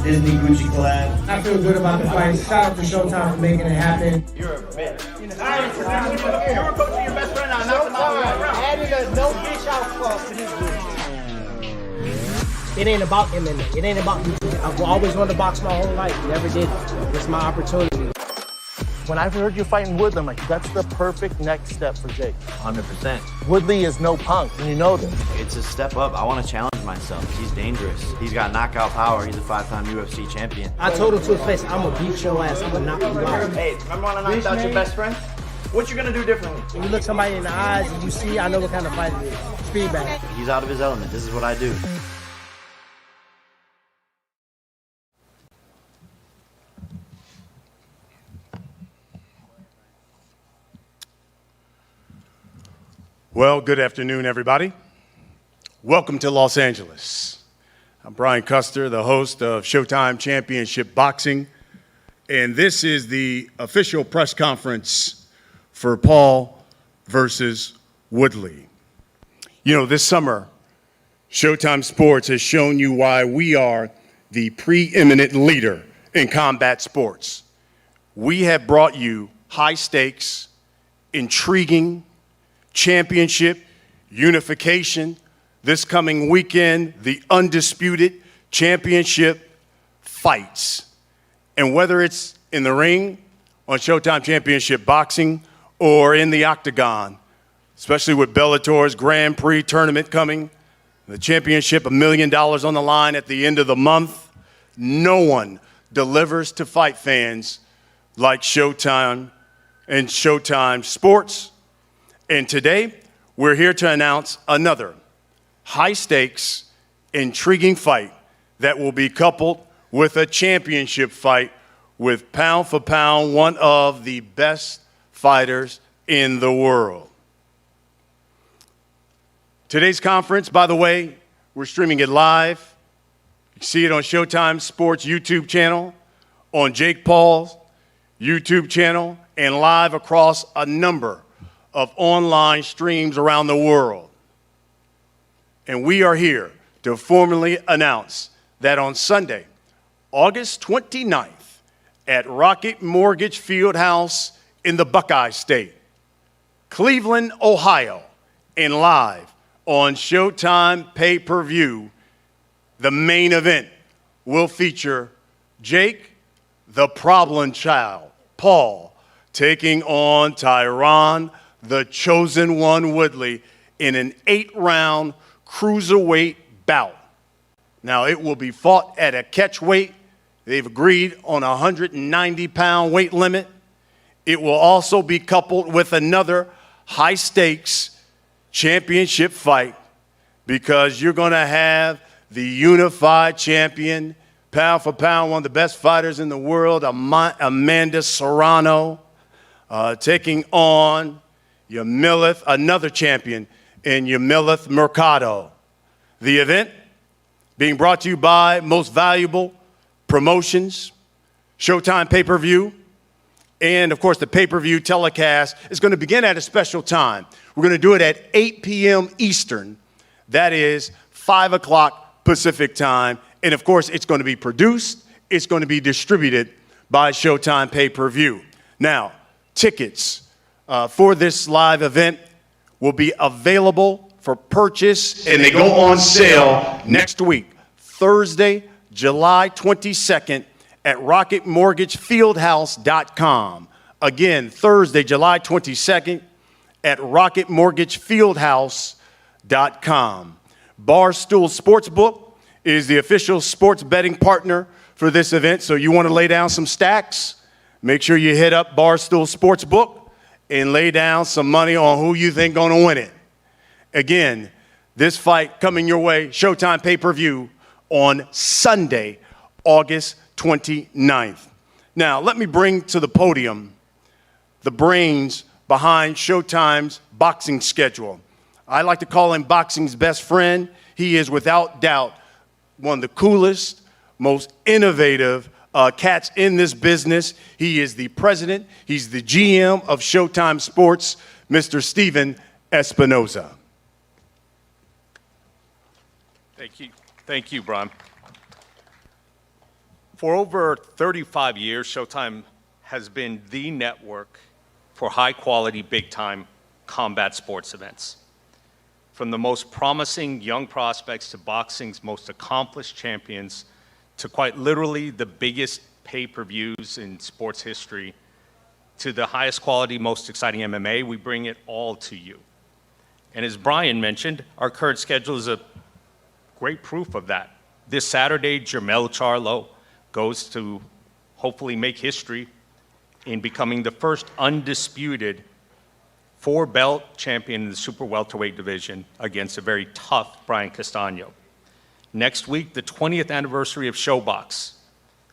Disney Gucci collab. I feel good about the fight. Shout out to Showtime for making it happen. You're a bitch. You were coaching your best friend now. Added a no bitch out clause to this group. It ain't about MMA. It ain't about me. I've always wanted to box my whole life. Never did. It's my opportunity. When I heard you fighting Woodley, I'm like, that's the perfect next step for Jake. 100%. Woodley is no punk, and you know this. It's a step up. I want to challenge myself. He's dangerous. He's got knockout power. He's a 5-time UFC champion. I told him to his face, I'm gonna beat your ass. I'm gonna knock you out. Hey, remember when I knocked out your best friend? What you gonna do differently? When you look somebody in the eyes and you see, I know what kind of fight it is. Feedback. He's out of his element. This is what I do. Well, good afternoon, everybody. Welcome to Los Angeles. I'm Brian Custer, the host of Showtime Championship Boxing, and this is the official press conference for Paul versus Woodley. You know, this summer, Showtime Sports has shown you why we are the preeminent leader in combat sports. We have brought you high stakes, intriguing, championship, unification, this coming weekend, the undisputed championship fights. And whether it's in the ring, on Showtime Championship Boxing, or in the octagon, especially with Bellator's Grand Prix tournament coming, the championship, $1 million on the line at the end of the month, no one delivers to fight fans like Showtime and Showtime Sports. And today, we're here to announce another high-stakes, intriguing fight that will be coupled with a championship fight with pound for pound one of the best fighters in the world. Today's conference, by the way, we're streaming it live. You can see it on Showtime Sports YouTube channel, on Jake Paul's YouTube channel, and live across a number of online streams around the world. And we are here to formally announce that on Sunday, August 29th, at Rocket Mortgage FieldHouse in the Buckeye State, Cleveland, Ohio, and live on Showtime pay-per-view, the main event will feature Jake, the problem child, Paul, taking on Tyron, the chosen one, Woodley, in an 8-round cruiserweight bout. Now, it will be fought at a catchweight. They've agreed on a 190-pound weight limit. It will also be coupled with another high-stakes championship fight because you're going to have the unified champion, pound for pound, one of the best fighters in the world, Amanda Serrano, taking on Yamileth, another champion in Yamileth Mercado. The event being brought to you by Most Valuable Promotions, Showtime pay-per-view, and of course the pay-per-view telecast is going to begin at a special time. We're going to do it at 8 p.m. Eastern. That is 5 o'clock Pacific time. And of course it's going to be produced, it's going to be distributed by Showtime pay-per-view. Now, tickets for this live event will be available for purchase, and they go on sale next week, Thursday, July 22nd at rocketmortgagefieldhouse.com. Again, Thursday, July 22nd at rocketmortgagefieldhouse.com. Barstool Sportsbook is the official sports betting partner for this event, so you want to lay down some stacks, make sure you hit up Barstool Sportsbook and lay down some money on who you think going to win it. Again, this fight coming your way, Showtime pay-per-view on Sunday, August 29th. Now, let me bring to the podium the brains behind Showtime's boxing schedule. I like to call him boxing's best friend. He is without doubt one of the coolest, most innovative cats in this business. He is the president. He's the GM of Showtime Sports, Mr. Steven Espinoza. Thank you, Brian. For over 35 years, Showtime has been the network for high-quality, big-time combat sports events. From the most promising young prospects to boxing's most accomplished champions to quite literally the biggest pay-per-views in sports history to the highest quality, most exciting MMA, we bring it all to you. And as Brian mentioned, our current schedule is a great proof of that. This Saturday, Jermell Charlo goes to hopefully make history in becoming the first undisputed four-belt champion in the super welterweight division against a very tough Brian Castano. Next week, the 20th anniversary of ShowBox,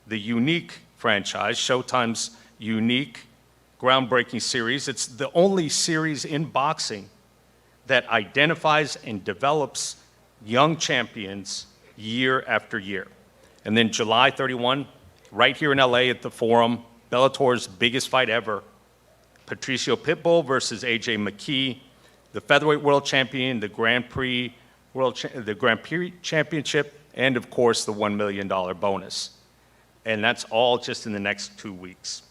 the unique franchise, Showtime's unique, groundbreaking series. It's the only series in boxing that identifies and develops young champions year after year. And then July 31, right here in LA at the Forum, Bellator's biggest fight ever, Patricio Pitbull versus AJ McKee, the featherweight world champion, the Grand Prix championship, and of course the $1 million bonus. And that's all just in the next 2 weeks.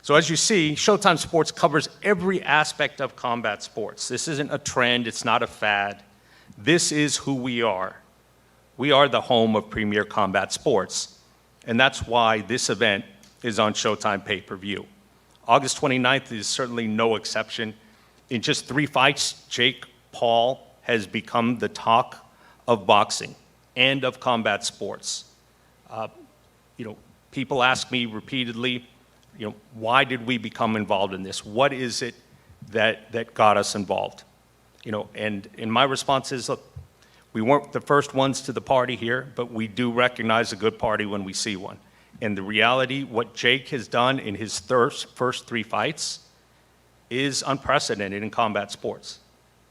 So as you see, Showtime Sports covers every aspect of combat sports. This isn't a trend, it's not a fad. This is who we are. We are the home of premier combat sports, and that's why this event is on Showtime pay-per-view. August 29th is certainly no exception. In just 3 fights, Jake Paul has become the talk of boxing and of combat sports. People ask me repeatedly, why did we become involved in this? What is it that got us involved? And my response is, look, we weren't the first ones to the party here, but we do recognize a good party when we see one. And the reality, what Jake has done in his first 3 fights is unprecedented in combat sports.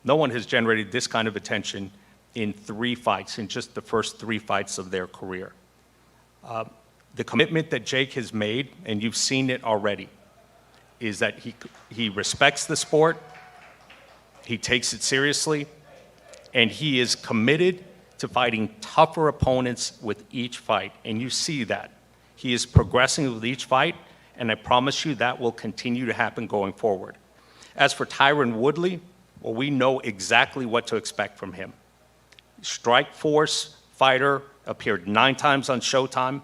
No one has generated this kind of attention in 3 fights, in just the first 3 fights of their career. The commitment that Jake has made, and you've seen it already, is that he respects the sport, he takes it seriously, and he is committed to fighting tougher opponents with each fight, and you see that. He is progressing with each fight, and I promise you that will continue to happen going forward. As for Tyron Woodley, well, we know exactly what to expect from him. Strikeforce fighter, appeared 9 times on Showtime.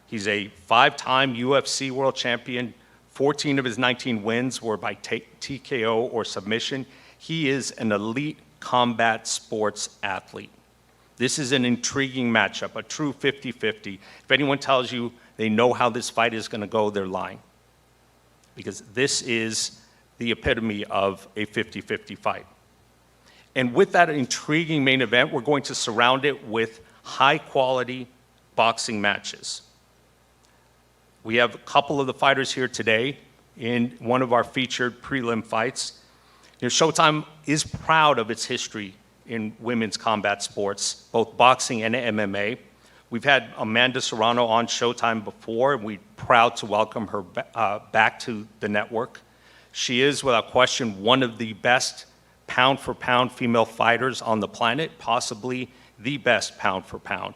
He's a 5-time UFC world champion. 14 of his 19 wins were by TKO or submission. He is an elite combat sports athlete. This is an intriguing matchup, a true 50-50. If anyone tells you they know how this fight is going to go, they're lying. Because this is the epitome of a 50-50 fight. And with that intriguing main event, we're going to surround it with high-quality boxing matches. We have a couple of the fighters here today in one of our featured prelim fights. Showtime is proud of its history in women's combat sports, both boxing and MMA. We've had Amanda Serrano on Showtime before, and we're proud to welcome her back to the network. She is, without question, one of the best pound-for-pound female fighters on the planet, possibly the best pound-for-pound.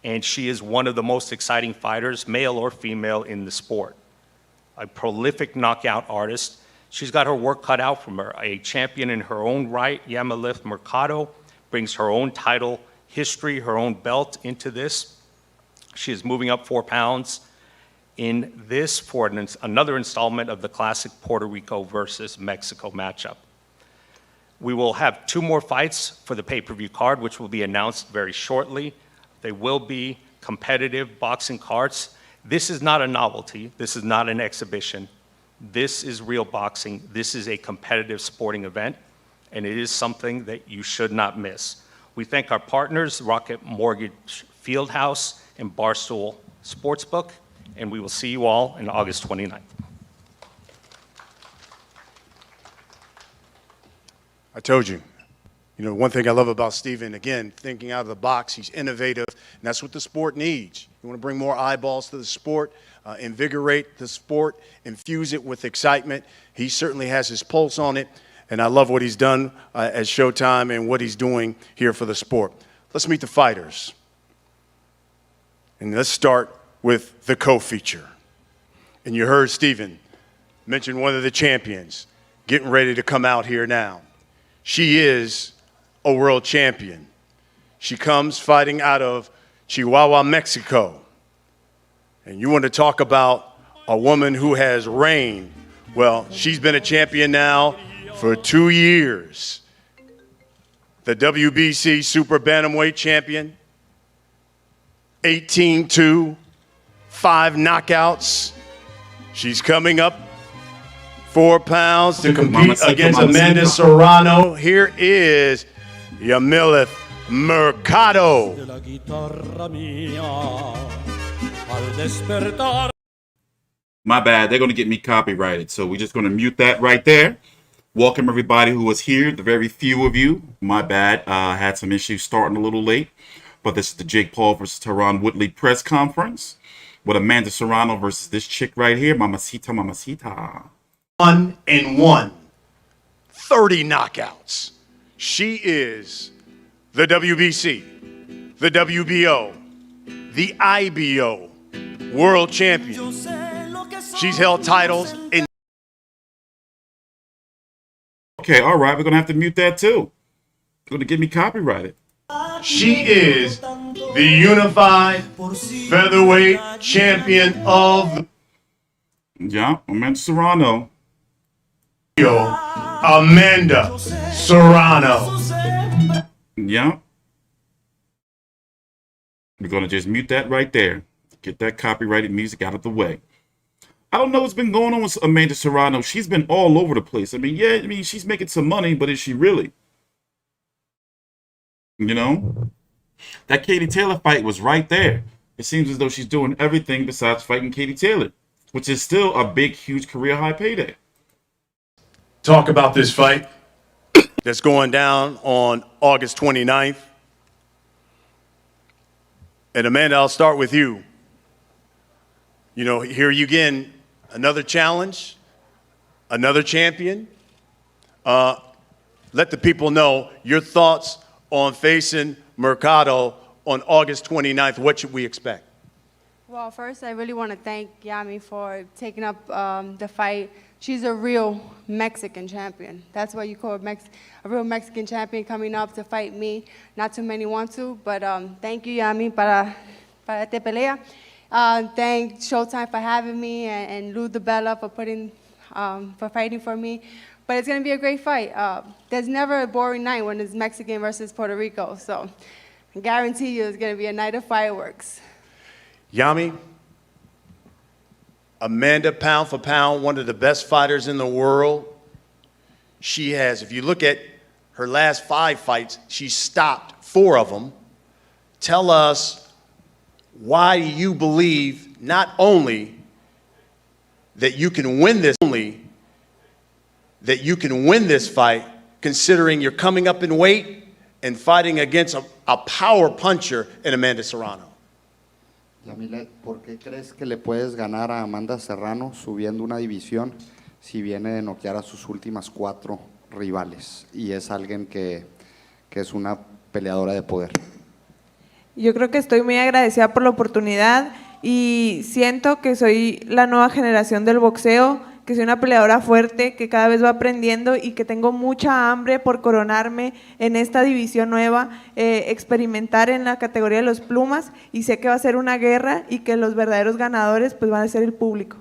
And she is one of the most exciting fighters, male or female, in the sport. A prolific knockout artist. She's got her work cut out from her. A champion in her own right, Yamileth Mercado, brings her own title history, her own belt into this. She is moving up 4 pounds in this for another installment of the classic Puerto Rico versus Mexico matchup. We will have 2 more fights for the pay-per-view card, which will be announced very shortly. They will be competitive boxing cards. This is not a novelty. This is not an exhibition. This is real boxing. This is a competitive sporting event, and it is something that you should not miss. We thank our partners, Rocket Mortgage FieldHouse and Barstool Sportsbook, and we will see you all on August 29th. I told you. One thing I love about Steven, again, thinking out of the box, he's innovative, and that's what the sport needs. You want to bring more eyeballs to the sport, invigorate the sport, infuse it with excitement. He certainly has his pulse on it, and I love what he's done at Showtime and what he's doing here for the sport. Let's meet the fighters. And let's start with the co-feature. And you heard Steven mention one of the champions getting ready to come out here now. She is a world champion. She comes fighting out of Chihuahua, Mexico. And you want to talk about a woman who has reigned. Well, she's been a champion now for 2 years. The WBC Super Bantamweight champion, 18-2, 5 knockouts. She's coming up 4 pounds to compete against Amanda Serrano. Here is Yamileth Mercado. My bad, they're going to get me copyrighted, so we're just going to mute that right there. Welcome everybody who was here, the very few of you. My bad, had some issues starting a little late, but this is the Jake Paul versus Tyron Woodley press conference with Amanda Serrano versus this chick right here, Mamacita, Mamacita. 1-1, 30 knockouts. She is the WBC, the WBO, the IBO world champion. She's held titles in. Okay, all right, we're going to have to mute that too. It's going to get me copyrighted. She is the unified featherweight champion of Yeah, Amanda Serrano. Amanda Serrano. Yeah. We're going to just mute that right there. Get that copyrighted music out of the way. I don't know what's been going on with Amanda Serrano. She's been all over the place. I mean, she's making some money, but is she really? You know? That Katie Taylor fight was right there. It seems as though she's doing everything besides fighting Katie Taylor, which is still a big, huge career high payday. Talk about this fight that's going down on August 29th. And Amanda, I'll start with you. You know, here you again, another challenge, another champion. Let the people know your thoughts on facing Mercado on August 29th. What should we expect? Well, first, I really want to thank Yami for taking up the fight. She's a real Mexican champion. That's what you call a real Mexican champion coming up to fight me. Not too many want to, but thank you, Yami, para te pelea. Thank Showtime for having me and Lou DeBella for fighting for me. But it's going to be a great fight. There's never a boring night when it's Mexican versus Puerto Rico. So I guarantee you it's going to be a night of fireworks. Yami, Amanda, pound for pound, one of the best fighters in the world. She has, if you look at her last 5 fights, she stopped 4 of them. Tell us why you believe not only that you can win this fight, considering you're coming up in weight and fighting against a power puncher in Amanda Serrano. Yamilet, ¿por qué crees que le puedes ganar a Amanda Serrano subiendo una división si viene de noquear a sus últimas 4 rivales y es alguien que es una peleadora de poder? Yo creo que estoy muy agradecida por la oportunidad y siento que soy la nueva generación del boxeo, que soy una peleadora fuerte, que cada vez va aprendiendo y que tengo mucha hambre por coronarme en esta división nueva, experimentar en la categoría de los plumas, y sé que va a ser una guerra y que los verdaderos ganadores pues van a ser el público.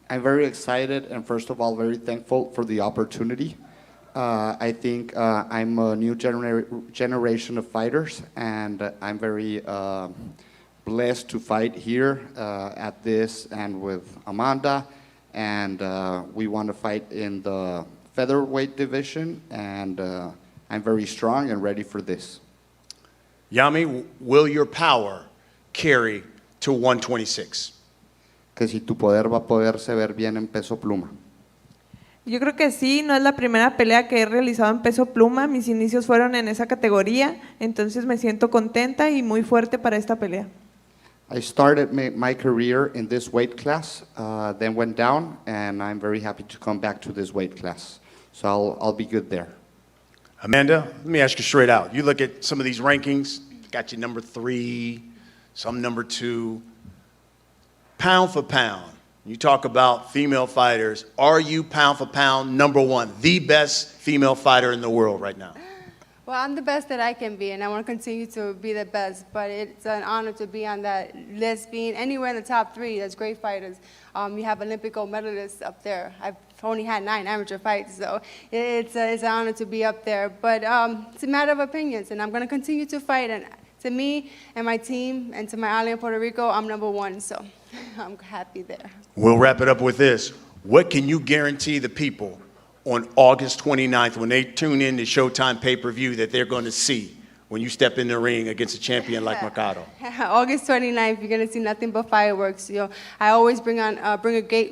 I'm very excited and first of all very thankful for the opportunity. I think I'm a new generation of fighters and I'm very blessed to fight here at this and with Amanda, and we want to fight in the featherweight division, and I'm very strong and ready for this. Yami, will your power carry to 126? Que si tu poder va a poderse ver bien en peso pluma. Yo creo que sí, no es la primera pelea que he realizado en peso pluma, mis inicios fueron en esa categoría, entonces me siento contenta y muy fuerte para esta pelea. I started my career in this weight class, then went down, and I'm very happy to come back to this weight class. So I'll be good there. Amanda, let me ask you straight out. You look at some of these rankings, got you number 3, some number 2. Pound for pound, you talk about female fighters. Are you pound for pound number 1, the best female fighter in the world right now? Well, I'm the best that I can be, and I want to continue to be the best. But it's an honor to be on that list, being anywhere in the top 3. That's great fighters. You have Olympic gold medalists up there. I've only had 9 amateur fights, so it's an honor to be up there. But it's a matter of opinions, and I'm going to continue to fight. And to me and my team and to my island in Puerto Rico, I'm number 1, so I'm happy there. We'll wrap it up with this. What can you guarantee the people on August 29th when they tune in to Showtime pay-per-view that they're going to see when you step in the ring against a champion like Mercado? August 29th, you're going to see nothing but fireworks. You know, I always bring a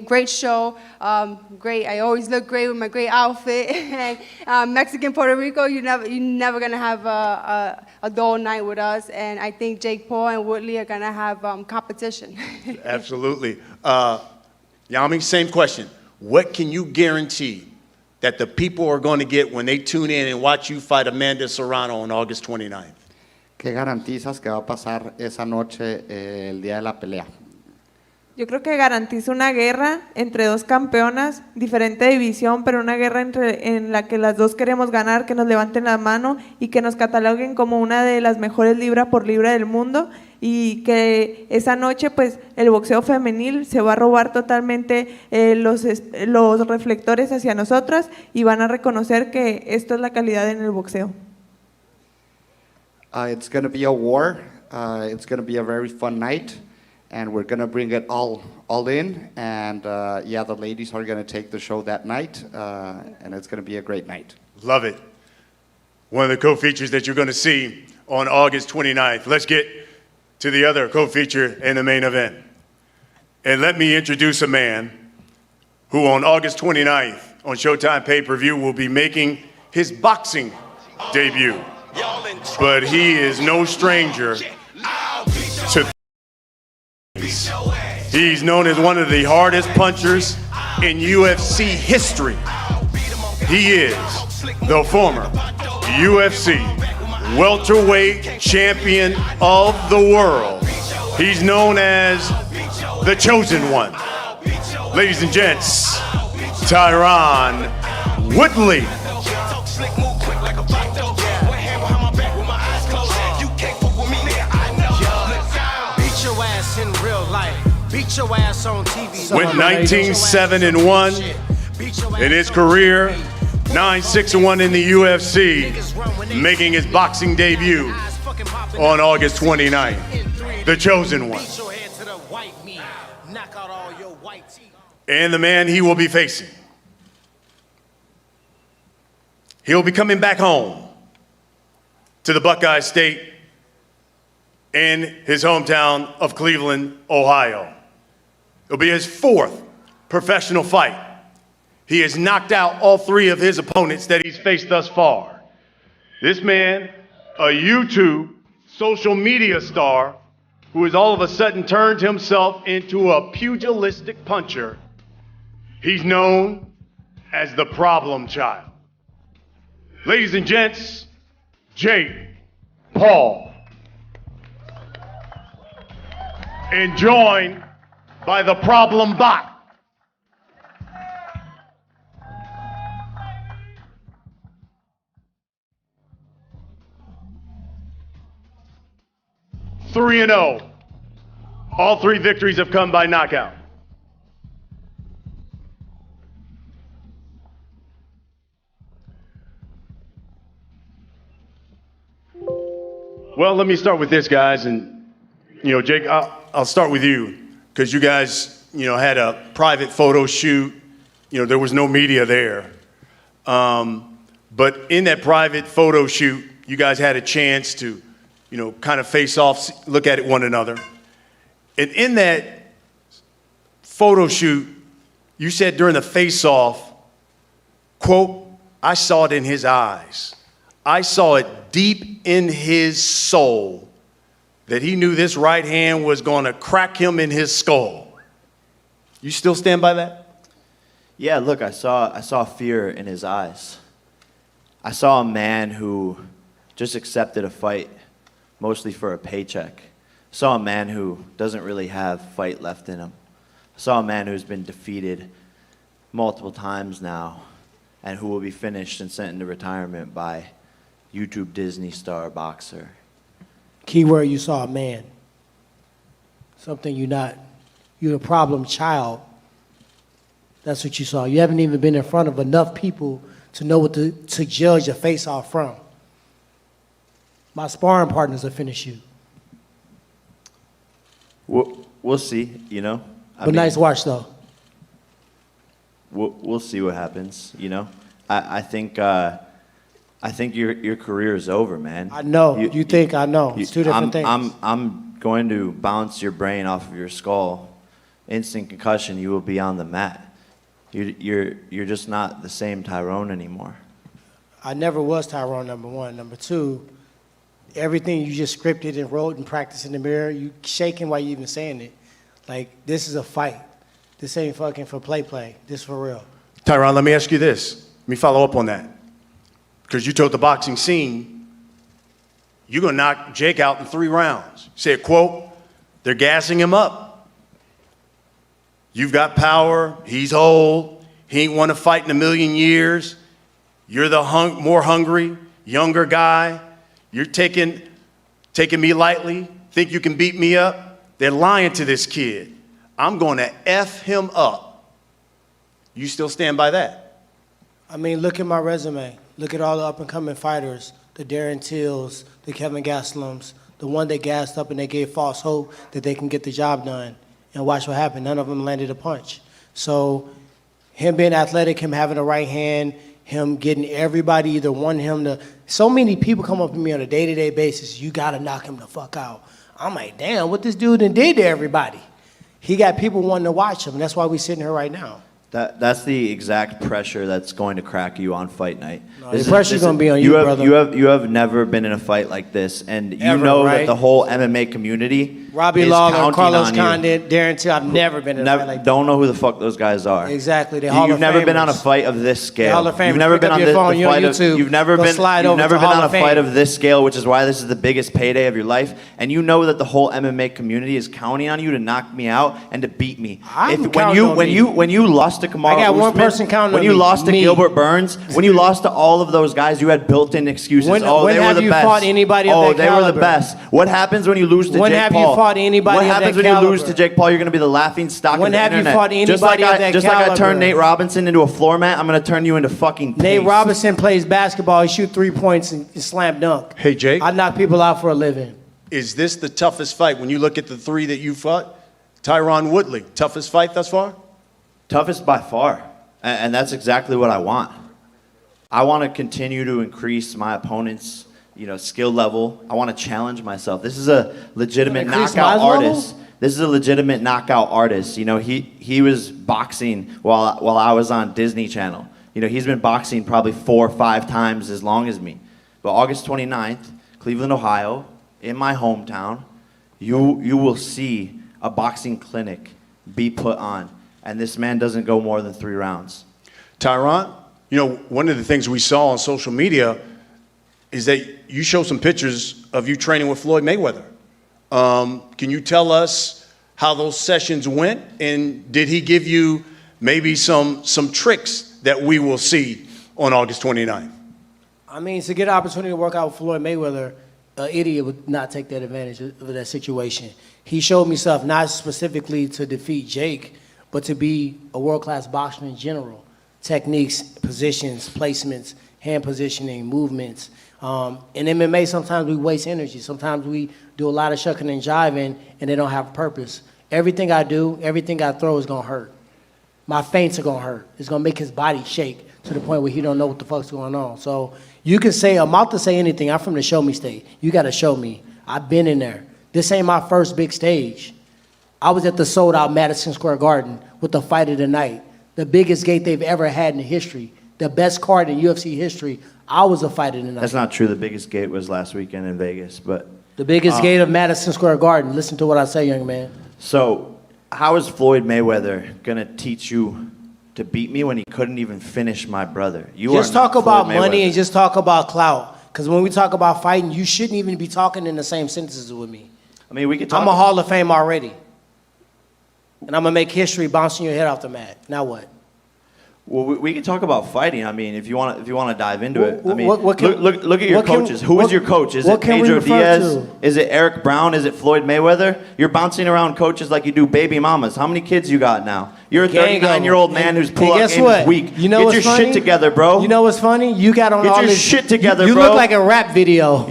great show. I always look great with my great outfit. And Mexican Puerto Rico, you're never going to have a dull night with us. And I think Jake Paul and Woodley are going to have competition. Absolutely. Yami, same question. What can you guarantee that the people are going to get when they tune in and watch you fight Amanda Serrano on August 29th? ¿Qué garantizas que va a pasar esa noche el día de la pelea? Yo creo que garantiza una guerra entre 2 campeonas, diferente división, pero una guerra en la que las 2 queremos ganar, que nos levanten la mano y que nos cataloguen como una de las mejores libra por libra del mundo, y que esa noche pues el boxeo femenil se va a robar totalmente los reflectores hacia nosotras y van a reconocer que esto es la calidad en el boxeo. It's going to be a war. It's going to be a very fun night. And we're going to bring it all in. And yeah, the ladies are going to take the show that night. And it's going to be a great night. Love it. One of the co-features that you're going to see on August 29th. Let's get to the other co-feature in the main event. And let me introduce a man who on August 29th on Showtime pay-per-view will be making his boxing debut. But he is no stranger to He's known as one of the hardest punchers in UFC history. He is the former UFC welterweight champion of the world. He's known as the Chosen One. Ladies and gents, Tyron Woodley. Beat your ass on TV. Went 19-7-1 in his career, 9-6-1 in the UFC, making his boxing debut on August 29th. The Chosen One. And the man he will be facing. He'll be coming back home to the Buckeye State in his hometown of Cleveland, Ohio. It'll be his 4th professional fight. He has knocked out all 3 of his opponents that he's faced thus far. This man, a YouTube social media star who has all of a sudden turned himself into a pugilistic puncher. He's known as the Problem Child. Ladies and gents, Jake Paul. And joined by the Problem Bot. Three 3-0. All 3 victories have come by knockout. Well, let me start with this, guys, and Jake, I'll start with you because you guys, had a private photo shoot. There was no media there. But in that private photo shoot, you guys had a chance to, kind of face off, look at one another. And in that photo shoot, you said during the face-off, quote, I saw it in his eyes. I saw it deep in his soul that he knew this right hand was going to crack him in his skull. You still stand by that? Yeah, look, I saw fear in his eyes. I saw a man who just accepted a fight mostly for a paycheck. I saw a man who doesn't really have fight left in him. I saw a man who's been defeated multiple times now and who will be finished and sent into retirement by YouTube Disney star boxer. Keyword, you saw a man. Something you're a problem child. That's what you saw. You haven't even been in front of enough people to know what to judge a face-off from. My sparring partners will finish you. We'll see, you know. But nice watch, though. We'll see what happens, you know. I think your career is over, man. I know. You think I know. It's two different things. I'm going to bounce your brain off of your skull. Instant concussion, you will be on the mat. You're just not the same Tyron anymore. I never was Tyron, number one. Number two, everything you just scripted and wrote and practiced in the mirror, you shaking while you even saying it. Like, this is a fight. This ain't fucking for play. This for real. Tyron, let me ask you this. Let me follow up on that. Because you told the boxing scene, you're going to knock Jake out in 3 rounds. You said, quote, they're gassing him up. You've got power. He's old. He ain't won a fight in a million years. You're the more hungry, younger guy. You're taking me lightly. Think you can beat me up? They're lying to this kid. I'm going to F him up. You still stand by that? I mean, look at my resume. Look at all the up-and-coming fighters, the Darren Tills, the Kevin Gaslams, the one that gassed up and they gave false hope that they can get the job done. And watch what happened. None of them landed a punch. So him being athletic, him having the right hand, him getting everybody either want him to. So many people come up to me on a day-to-day basis, you got to knock him the fuck out. I'm like, damn, what this dude done did to everybody? He got people wanting to watch him, and that's why we're sitting here right now. That's the exact pressure that's going to crack you on fight night. No, the pressure's going to be on you, brother. You have never been in a fight like this, and you Ever, know right? that the whole MMA community Robbie is Lawler, counting Carlos on you. Condit, Darren Till. I've never been in a fight like that. Don't know who the fuck those guys are. Exactly. They're Hall You've of never been on a Famers. fight of this scale. Hall of Famers. You've never Pick been up on your the phone, you're on fight of. YouTube. You've never Go been. slide You've over never to been Hall on a of fight Fame. of this scale, which is why this is the biggest payday of your life. And you know that the whole MMA community is counting on you to knock me out and to beat me. When you lost to Kamaru I got one Usman, person counting when on you me. lost to Me. Gilbert Burns, when you lost to all of those guys, you had built-in excuses. When they were have the you best. fought anybody of that they were the caliber? best. What happens when you lose to When Jake have Paul? you fought anybody What of happens that when you lose caliber? to Jake Paul? You're going to be the laughing stock When of the have you internet. fought just like anybody of that just like I caliber? turned Nate Robinson into a floor mat, I'm going to turn you into fucking Nate paste. Robinson plays basketball. He shoot 3 points and slam dunk. Hey, Jake. I knock people out for a living. Is this the toughest fight? When you look at the 3 that you fought, Tyron Woodley, toughest fight thus far? Toughest by far. And that's exactly what I want. I want to continue to increase my opponent's, skill level. I want to challenge myself. This is a legitimate Increase knockout my level? artist. This is a legitimate knockout artist. He was boxing while I was on Disney Channel. He's been boxing probably 4 or 5 times as long as me. But August 29th, Cleveland, Ohio, in my hometown, you will see a boxing clinic be put on. And this man doesn't go more than 3 rounds. Tyron, one of the things we saw on social media is that you show some pictures of you training with Floyd Mayweather. Can you tell us how those sessions went? And did he give you maybe some tricks that we will see on August 29th? I mean, to get an opportunity to work out with Floyd Mayweather, an idiot would not take that advantage of that situation. He showed me stuff not specifically to defeat Jake, but to be a world-class boxer in general. Techniques, positions, placements, hand positioning, movements. In MMA, sometimes we waste energy. Sometimes we do a lot of shucking and jiving, and they don't have a purpose. Everything I do, everything I throw is going to hurt. My feints are going to hurt. It's going to make his body shake to the point where he don't know what the fuck's going on. So you can say, I'm out to say anything. I'm from the show me state. You got to show me. I've been in there. This ain't my first big stage. I was at the sold-out Madison Square Garden with the fight of the night, the biggest gate they've ever had in history, the best card in UFC history. I was a fight of the night. That's not true. The biggest gate was last weekend in Vegas. But the biggest gate of Madison Square Garden. Listen to what I say, young man. So how is Floyd Mayweather going to teach you to beat me when he couldn't even finish my brother? Just talk about money Mayweather. and just talk about clout. Because when we talk about fighting, you shouldn't even be talking in the same sentences with me. I mean, we could talk. I'm a Hall of Fame already. And I'm going to make history bouncing your head off the mat. Now what? Well, we can talk about fighting. I mean, if you want to dive into it. I mean, what can- look at your what can- coaches. Who is your coach? Is what it can we Pedro refer Diaz? to? Is it Eric Brown? Is it Floyd Mayweather? You're bouncing around coaches like you do baby mamas. How many kids you got now? You're a Gang of 39-year-old them. man who's And pull-up guess game what? is weak. You know Get what's your funny? shit together, bro. You know what's funny? You got on Get all your this shit together, you bro. look like a rap video.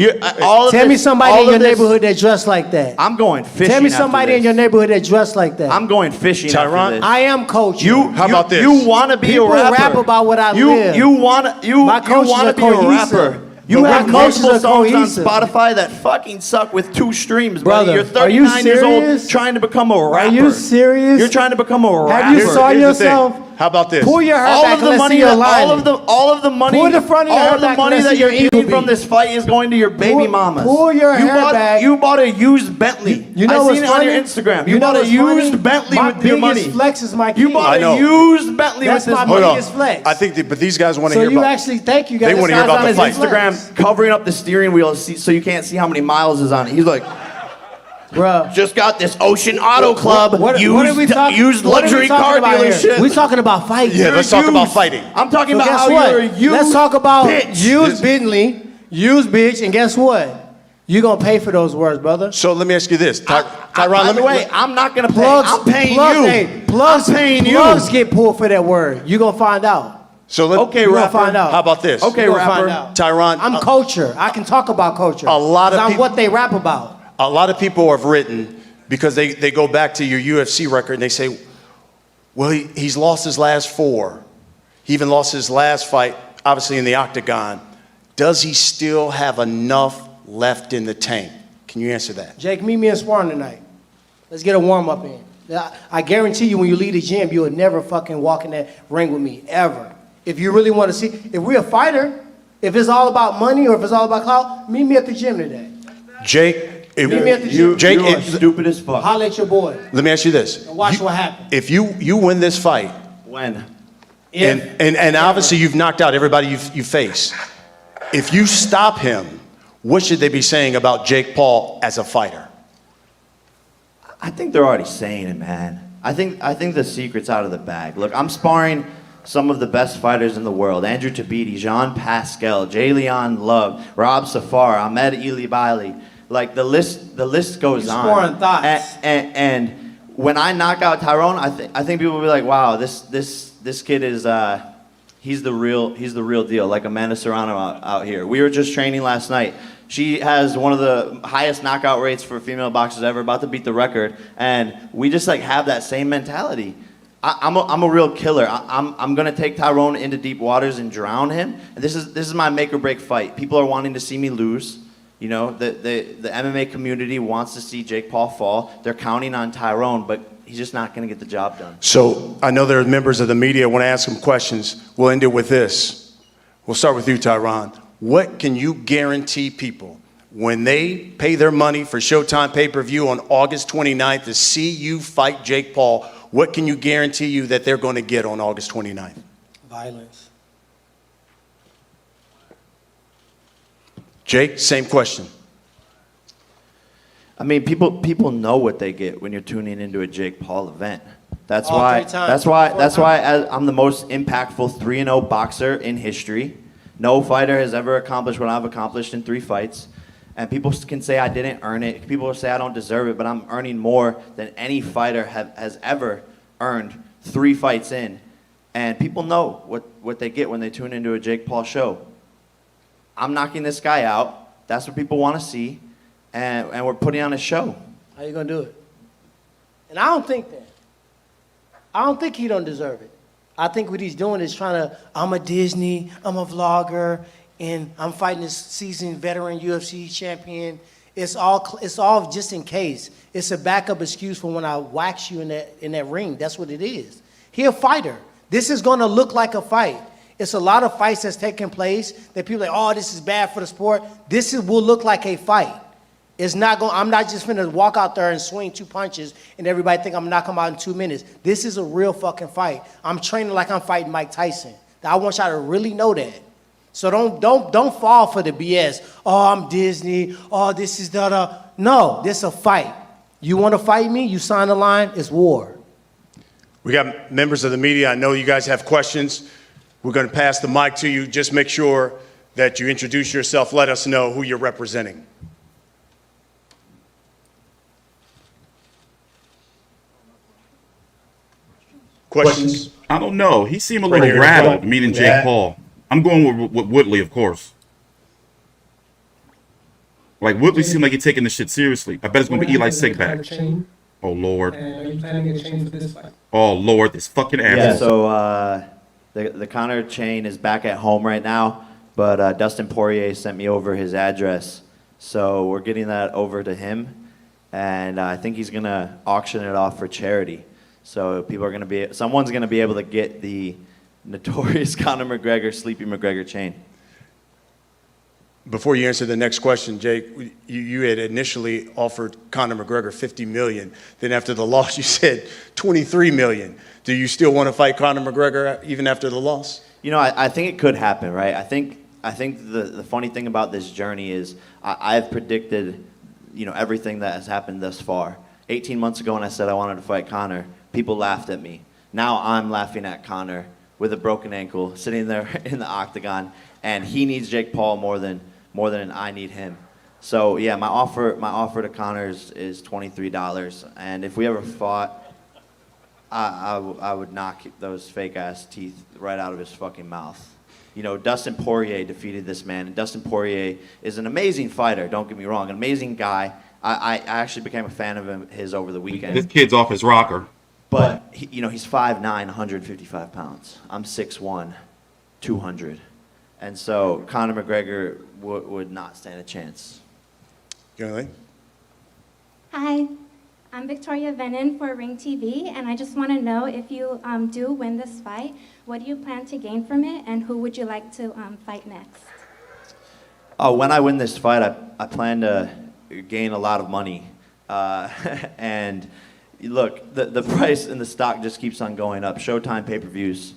Tell me somebody in your neighborhood that dressed like that. I'm going fishing. Tell me after somebody this. in your neighborhood that dressed like that. I'm going fishing. Tyron? After this. I am coaching. How about this? You want to be People a rapper. rap about what I live. You want to My coaches want are to be a cohesive. rapper. You But have my coaches multiple are songs on cohesive. Spotify that fucking suck with 2 streams, Brother, buddy. You're are you 39 years old serious? trying to become a rapper. Are you serious? You're trying to become a rapper. Have you saw Here's the thing. yourself? How about this? Pull your hair all back of the and let's money see your that, line. all of the money Pull the front of your all hair of the back and money let's that see you're your getting eagle from beat. this fight is going to your baby mamas. Pull your hair back. You bought a used Bentley. You know I what's seen funny? it on your Instagram. You You know bought a what's funny? used Bentley My with your money. biggest flex is my You kid. bought I a know. used Bentley That's with my this Hold money. biggest flex. I think but these guys want to So hear you about. actually, thank you guys. They This wanna hear guy's about on the his fight. flex. Instagram covering up the steering wheel so you can't see how many miles is on it. He's like, Bruh. just got this Ocean Auto Club What are we talking? used what are we luxury talking car about here? dealership. We talking about fighting. Yeah, let's talk about fighting. I'm talking So about guess how what? you're a used Let's talk about bitch. used Bentley, used bitch, and guess what? You're gonna pay for those words, brother. So let me ask you this, Tyron. By let the me way, I'm not gonna pay. Plugs, I'm paying plugs, you. Hey, plugs, I'm paying you. plugs get pulled for that word. You're gonna find out. So let, Okay, You're gonna rapper. find out. How about this? Okay, You're gonna rapper. find out. Tyron, I'm culture. I can talk about culture. A lot of 'Cause I'm peop- what they rap about. a lot of people have written because they go back to your UFC record and they say, well, he's lost his last 4. He even lost his last fight, obviously in the octagon. Does he still have enough left in the tank? Can you answer that? Jake, meet me in sparring tonight. Let's get a warm up in. I guarantee you, when you leave the gym, you will never fucking walk in that ring with me ever. If you really want to see, if we're a fighter, if it's all about money or if it's all about clout, meet me at the gym today. Jake, Meet me at the gym. Jake, You are stupid as fuck. Holla at your boy let me ask you this. and watch what happens. If you win this fight, When? and obviously you've knocked out everybody you face, if you stop him, what should they be saying about Jake Paul as a fighter? I think they're already saying it, man. I think the secret's out of the bag. Look, I'm sparring some of the best fighters in the world: Andrew Tabiti, Jean Pascal, Jayleon Love, Rob Safar, Ahmed Elibaili. Like the list goes You're on. sparring thoughts. And when I knock out Tyron, I think people will be like, wow, this kid is he's the real deal. Like Amanda Serrano out here. We were just training last night. She has one of the highest knockout rates for female boxers ever, about to beat the record, and we just like have that same mentality. I'm a real killer. I'm gonna take Tyron into deep waters and drown him. And this is my make or break fight. People are wanting to see me lose. You know, the MMA community wants to see Jake Paul fall. They're counting on Tyron, but he's just not gonna get the job done. So I know there are members of the media want to ask him questions. We'll end it with this. We'll start with you, Tyron. What can you guarantee people when they pay their money for Showtime pay-per-view on August 29th to see you fight Jake Paul? What can you guarantee you that they're going to get on August 29th? Violence. Jake, same question. I mean, people know what they get when you're tuning into a Jake Paul event. That's All why. 3 times, That's why. 4 That's why I'm the most impactful 3-0 boxer in history. No fighter has ever accomplished what I've accomplished in 3 fights. And people can say I didn't earn it. People will say I don't deserve it, but I'm earning more than any fighter has ever earned 3 fights in. And people know what they get when they tune into a Jake Paul show. I'm knocking this guy out. That's what people want to see. And we're putting on a show. How you gonna do it? And I don't think that. I don't think he don't deserve it. I think what he's doing is trying to, I'm a Disney, I'm a vlogger, and I'm fighting this seasoned veteran UFC champion. It's all just in case. It's a backup excuse for when I wax you in that ring. That's what it is. He a fighter. This is gonna look like a fight. It's a lot of fights that's taking place that people are like, oh, this is bad for the sport. Will look like a fight. It's not going. I'm not just finna walk out there and swing 2 punches and everybody think I'm knocking him out in 2 minutes. This is a real fucking fight. I'm training like I'm fighting Mike Tyson. I want y'all to really know that. So don't fall for the BS. Oh, I'm Disney. Oh, this is the. No, this is a fight. You want to fight me? You sign the line. It's war. We got members of the media. I know you guys have questions. We're going to pass the mic to you. Just make sure that you introduce yourself. Let us know who you're representing. Questions? I don't know. He seemed a Right little here. rattled, meaning Jake Yeah. Paul. I'm going with Woodley, of course. Like, Woodley seemed like he's taking this shit seriously. I bet it's going to be Eli Sigback. Oh, Lord. And are you planning a change for this fight? Oh, Lord, this fucking Yeah, asshole. so the Conor chain is back at home right now, but Dustin Poirier sent me over his address. So we're getting that over to him, and I think he's going to auction it off for charity. So people are going to be, someone's going to be able to get the notorious Conor McGregor, Sleepy McGregor chain. Before you answer the next question, Jake, you had initially offered Conor McGregor $50 million. Then after the loss, you said $23 million. Do you still want to fight Conor McGregor even after the loss? You know, I think it could happen, right? I think the funny thing about this journey is I've predicted, you know, everything that has happened thus far. 18 months ago when I said I wanted to fight Conor, people laughed at me. Now I'm laughing at Conor with a broken ankle, sitting there in the octagon, and he needs Jake Paul more than I need him. So yeah, my offer to Conor is $23, and if we ever fought, I would knock those fake ass teeth right out of his fucking mouth. You know, Dustin Poirier defeated this man, and Dustin Poirier is an amazing fighter. Don't get me wrong, an amazing guy. I actually became a fan of his over the weekend. This kid's off his rocker. But you know, he's 5'9", 155 pounds. I'm 6'1", 200. And so Conor McGregor would not stand a chance. Young lady? Hi, I'm Victoria Venin for Ring TV, and I just want to know if you do win this fight, what do you plan to gain from it, and who would you like to fight next? Oh, when I win this fight, I plan to gain a lot of money. And look, the price and the stock just keeps on going up. Showtime pay-per-views.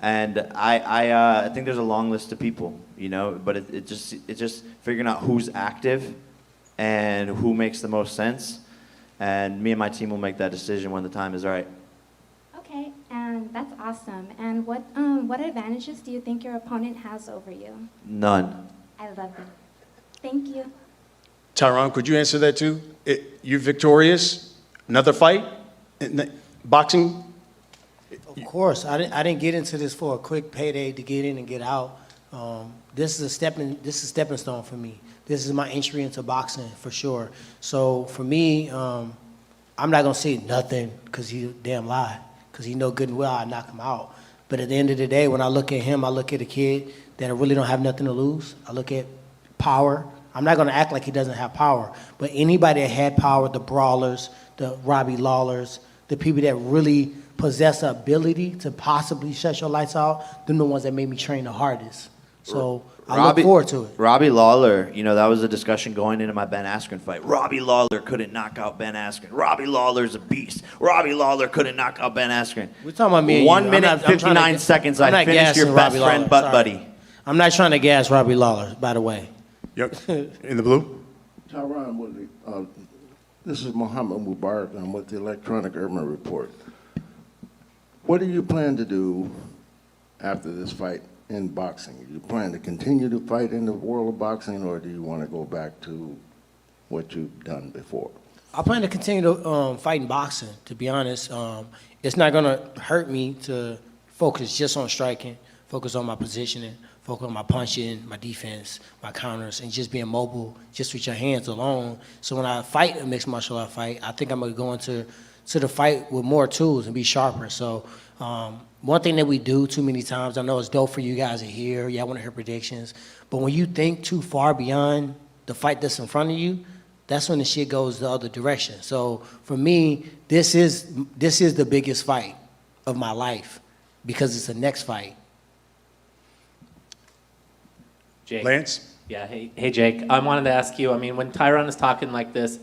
And I think there's a long list of people, you know, but it's just figuring out who's active and who makes the most sense. And me and my team will make that decision when the time is right. Okay, and that's awesome. And what advantages do you think your opponent has over you? None. I love it. Thank you. Tyron, could you answer that too? You're victorious? Another fight? Boxing? Of course, I didn't get into this for a quick payday to get in and get out. This is a stepping stone for me. This is my entry into boxing for sure. So for me, I'm not gonna say nothing because he damn lie, because he know good and well I knock him out. But at the end of the day, when I look at him, I look at a kid that really don't have nothing to lose. I look at power. I'm not gonna act like he doesn't have power, but anybody that had power, the brawlers, the Robbie Lawlers, the people that really possess the ability to possibly shut your lights out, they're the ones that made me train the hardest. So I look forward to it. Robbie Lawler, you know, that was a discussion going into my Ben Askren fight. Robbie Lawler couldn't knock out Ben Askren. Robbie Lawler's a beast. Robbie Lawler couldn't knock out Ben Askren. We're talking about me and you. 1 minute, 59 seconds, I finished your best friend, butt buddy. I'm not trying to gas Robbie Lawler, by the way. Yep. In the blue? Tyron Woodley, this is Mohammed Mubarak. I'm with the Electronic Urban Report. What do you plan to do after this fight in boxing? Do you plan to continue to fight in the world of boxing, or do you want to go back to what you've done before? I plan to continue to fight in boxing, to be honest. It's not going to hurt me to focus just on striking, focus on my positioning, focus on my punching, my defense, my counters, and just being mobile just with your hands alone. So when I fight a mixed martial art fight, I think I'm going to go into the fight with more tools and be sharper. So one thing that we do too many times, I know it's dope for you guys to hear, yeah, I want to hear predictions, but when you think too far beyond the fight that's in front of you, that's when the shit goes the other direction. So for me, this is the biggest fight of my life because it's the next fight. Jake. Lance? Yeah, hey Jake. I wanted to ask you, I mean, when Tyron is talking like this,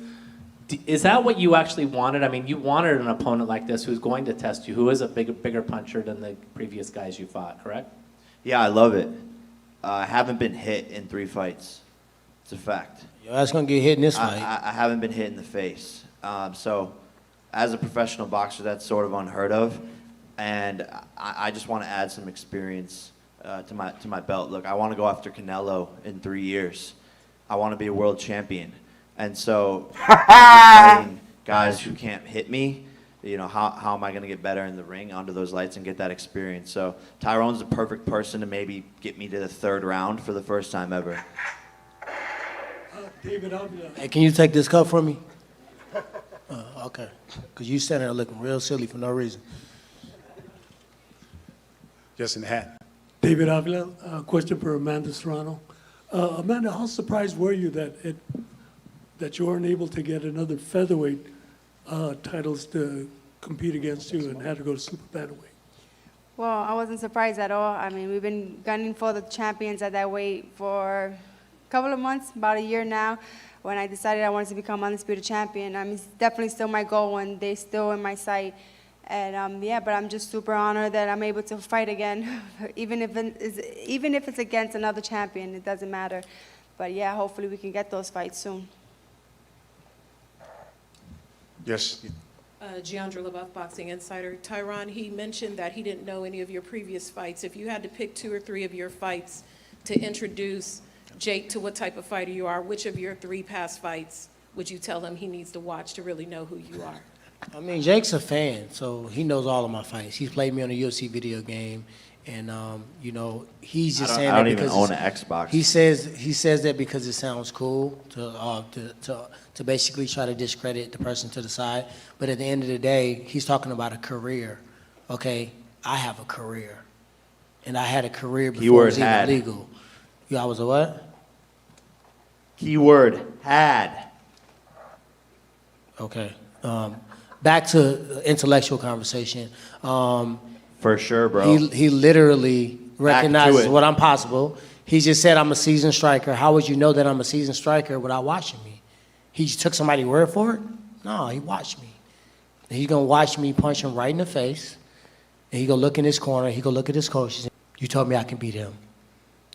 is that what you actually wanted? I mean, you wanted an opponent like this who's going to test you, who is a bigger puncher than the previous guys you fought, correct? Yeah, I love it. I haven't been hit in 3 fights. It's a fact. Your ass gonna get hit in this fight. I haven't been hit in the face. So as a professional boxer, that's sort of unheard of. And I just want to add some experience to my belt. Look, I want to go after Canelo in 3 years. I want to be a world champion. And so fighting guys who can't hit me, you know, how am I going to get better in the ring under those lights and get that experience? So Tyron's the perfect person to maybe get me to the 3rd round for the first time ever. David, Hey, can you take this cup from me? Okay. Because you standing there looking real silly for no reason. Just in the hat. David Avila, question for Amanda Serrano. Amanda, how surprised were you that you weren't able to get another featherweight titles to compete against you and had to go to super bantamweight? Well, I wasn't surprised at all. I mean, we've been gunning for the champions at that weight for a couple of months, about a year now. When I decided I wanted to become undisputed champion, I mean, it's definitely still my goal and they're still in my sight. And yeah, but I'm just super honored that I'm able to fight again, even if it's against another champion, it doesn't matter. But yeah, hopefully we can get those fights soon. Yes. Giandra LaBeouf, Boxing Insider. Tyron, he mentioned that he didn't know any of your previous fights. If you had to pick 2 or 3 of your fights to introduce Jake to what type of fighter you are, which of your 3 past fights would you tell him he needs to watch to really know who you are? I mean, Jake's a fan, so he knows all of my fights. He's played me on a UFC video game, and you know, he's just saying that because I don't even own an Xbox. He says that because it sounds cool to basically try to discredit the person to the side. But at the end of the day, he's talking about a career. Okay, I have a career, and I had a career before it was even legal. I was a what? Keyword had. Okay. Back to intellectual conversation. For sure, bro. He literally recognizes what I'm possible. He just said I'm a seasoned striker. How would you know that I'm a seasoned striker without watching me? He just took somebody's word for it? No, he watched me. And he's gonna watch me punch him right in the face. And he gonna look in his corner. He gonna look at his coach. And say, you told me I can beat him.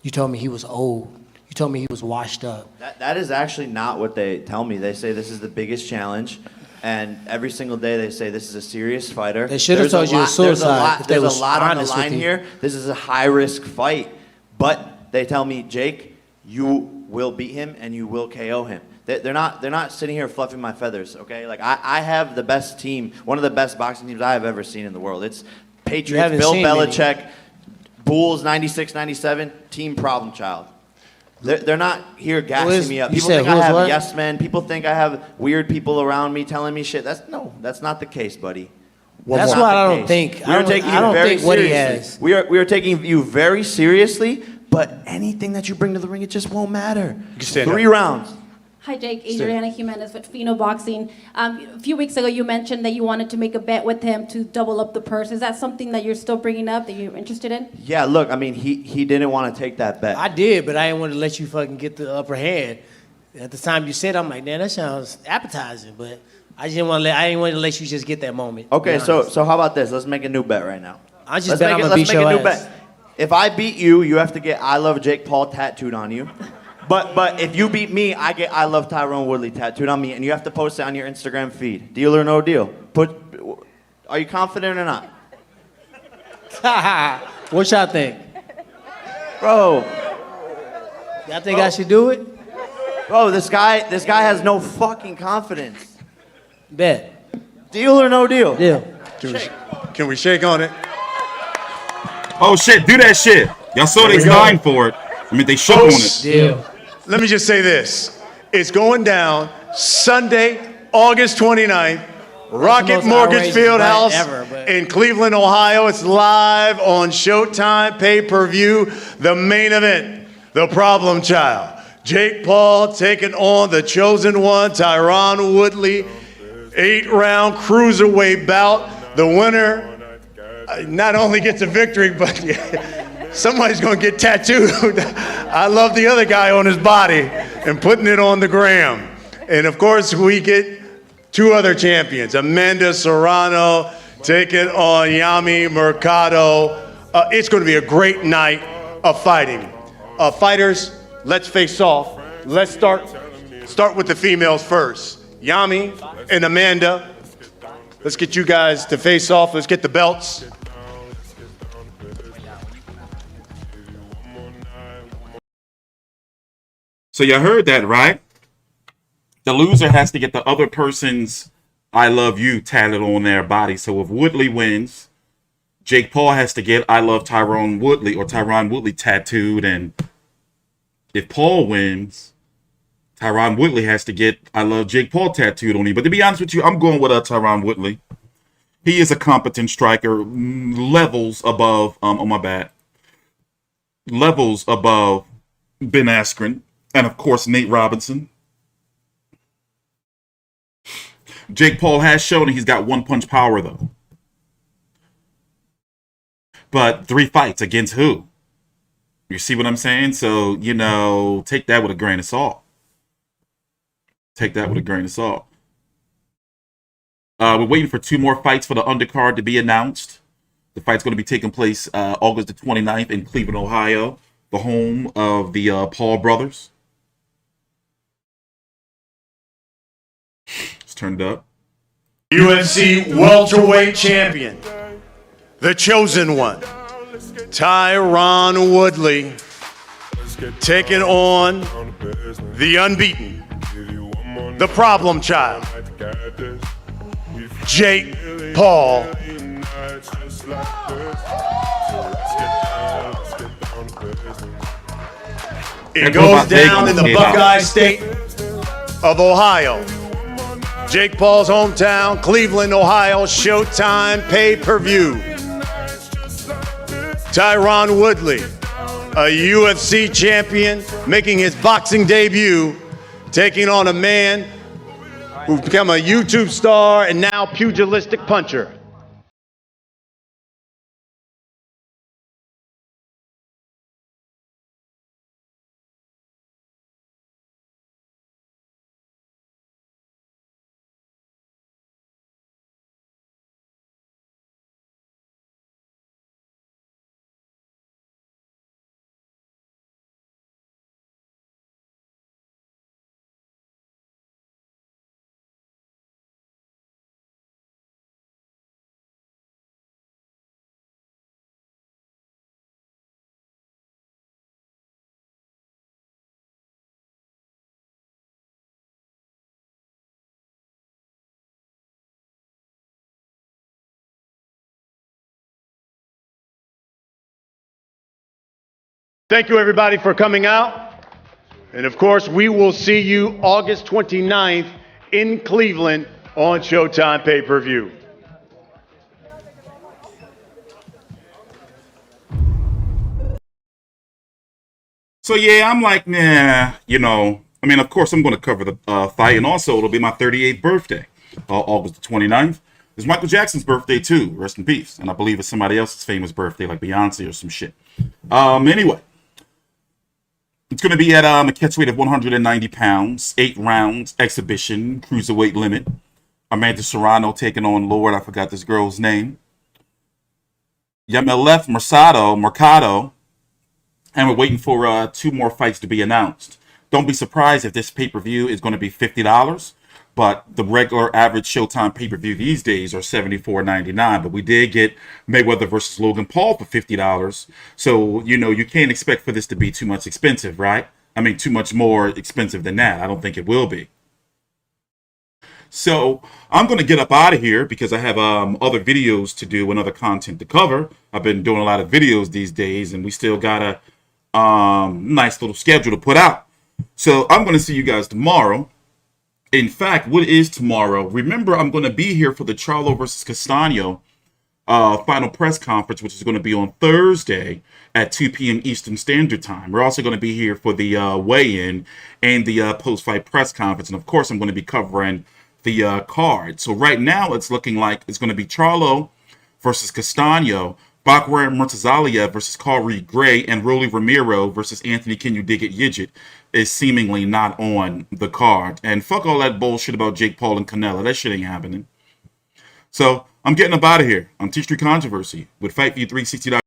You told me he was old. You told me he was washed up. That is actually not what they tell me. They say this is the biggest challenge. And every single day they say this is a serious fighter. They should have told you it was suicide. There's a lot on the line here. This is a high-risk fight. But they tell me, Jake, you will beat him and you will KO him. They're not sitting here fluffing my feathers, okay? Like, I have the best team, one of the best boxing teams I have ever seen in the world. It's Patriots, Bill Belichick, Bulls, 96, 97, team problem child. They're not here gassing me up. People think I have yes men. People think I have weird people around me telling me shit. That's not the case, buddy. That's what I don't think. I don't think what he has. We are taking you very seriously, but anything that you bring to the ring, it just won't matter. 3 rounds. Hi, Jake. Adriana Jimenez with Fino Boxing. A few weeks ago, you mentioned that you wanted to make a bet with him to double up the purse. Is that something that you're still bringing up, that you're interested in? Yeah, look, I mean, he didn't want to take that bet. I did, but I didn't want to let you fucking get the upper hand. At the time you said, I'm like, man, that sounds appetizing, but I didn't want to let you just get that moment. Okay, so how about this? Let's make a new bet right now. I'm gonna beat your ass. Bet. If I beat you, you have to get I Love Jake Paul tattooed on you. But if you beat me, I get I Love Tyron Woodley tattooed on me, and you have to post it on your Instagram feed. Deal or no deal? Are you confident or not? What y'all think? Bro. Y'all think I should do it? Bro, this guy has no fucking confidence. Bet. Deal or no deal? Deal. Can we shake on it? Oh shit, do that shit. Y'all saw they signed for it. I mean, they shook on it. Deal. Let me just say this. It's going down Sunday, August 29th, Rocket Mortgage FieldHouse in Cleveland, Ohio. It's live on Showtime pay-per-view. The main event, the problem child. Jake Paul taking on the chosen one, Tyron Woodley. 8-round cruiserweight bout. The winner not only gets a victory, but somebody's going to get tattooed. I love the other guy on his body and putting it on the gram. And of course, we get 2 other champions. Amanda Serrano taking on Yami Mercado. It's going to be a great night of fighting. Fighters, let's face off. Let's start with the females first. Yami and Amanda, let's get you guys to face off. Let's get the belts. So you heard that, right? The loser has to get the other person's I love you tatted on their body. So if Woodley wins, Jake Paul has to get I love Tyron Woodley tattooed. And if Paul wins, Tyron Woodley has to get I love Jake Paul tattooed on him. But to be honest with you, I'm going with Tyron Woodley. He is a competent striker, levels above, levels above Ben Askren. And of course, Nate Robinson. Jake Paul has shown that he's got one punch power, though. But 3 fights against who? You see what I'm saying? So, you know, take that with a grain of salt. Take that with a grain of salt. We're waiting for 2 more fights for the undercard to be announced. The fight's going to be taking place August the 29th in Cleveland, Ohio, the home of the Paul brothers. Let's turn it up. UFC welterweight champion, the chosen one, Tyron Woodley, taking on the unbeaten, the problem child, Jake Paul. It goes down in the Buckeye State of Ohio. Jake Paul's hometown, Cleveland, Ohio, Showtime pay-per-view. Tyron Woodley, a UFC champion, making his boxing debut, taking on a man who's become a YouTube star and now pugilistic puncher. Thank you, everybody, for coming out. And of course, we will see you August 29th in Cleveland on Showtime pay-per-view. So yeah, I'm like, nah, you know, I mean, of course, I'm going to cover the fight, and also it'll be my 38th birthday, August the 29th. It's Michael Jackson's birthday, too. Rest in peace. And I believe it's somebody else's famous birthday, like Beyonce or some shit. Anyway, it's going to be at a catchweight of 190 pounds, 8 rounds, exhibition, cruiserweight limit. Amanda Serrano taking on Lord, I forgot this girl's name. Yamil left Mercado. And we're waiting for 2 more fights to be announced. Don't be surprised if this pay-per-view is going to be $50, but the regular average Showtime pay-per-view these days are $74.99. But we did get Mayweather versus Logan Paul for $50. So, you know, you can't expect for this to be too much expensive, right? I mean, too much more expensive than that. I don't think it will be. So I'm going to get up out of here because I have other videos to do and other content to cover. I've been doing a lot of videos these days, and we still got a nice little schedule to put out. So I'm going to see you guys tomorrow. In fact, what is tomorrow? Remember, I'm going to be here for the Charlo versus Castano final press conference, which is going to be on Thursday at 2 p.m. Eastern Standard Time. We're also going to be here for the weigh-in and the post-fight press conference. And of course, I'm going to be covering the card. So right now, it's looking like it's going to be Charlo versus Castano, Bakwer Murtazalia versus Carl Reed Gray, and Rolly Romero versus Anthony Can You Dig It Yidget is seemingly not on the card. And fuck all that bullshit about Jake Paul and Canelo. That shit ain't happening. So I'm getting up out of here on T Street Controversy with Fight View 360.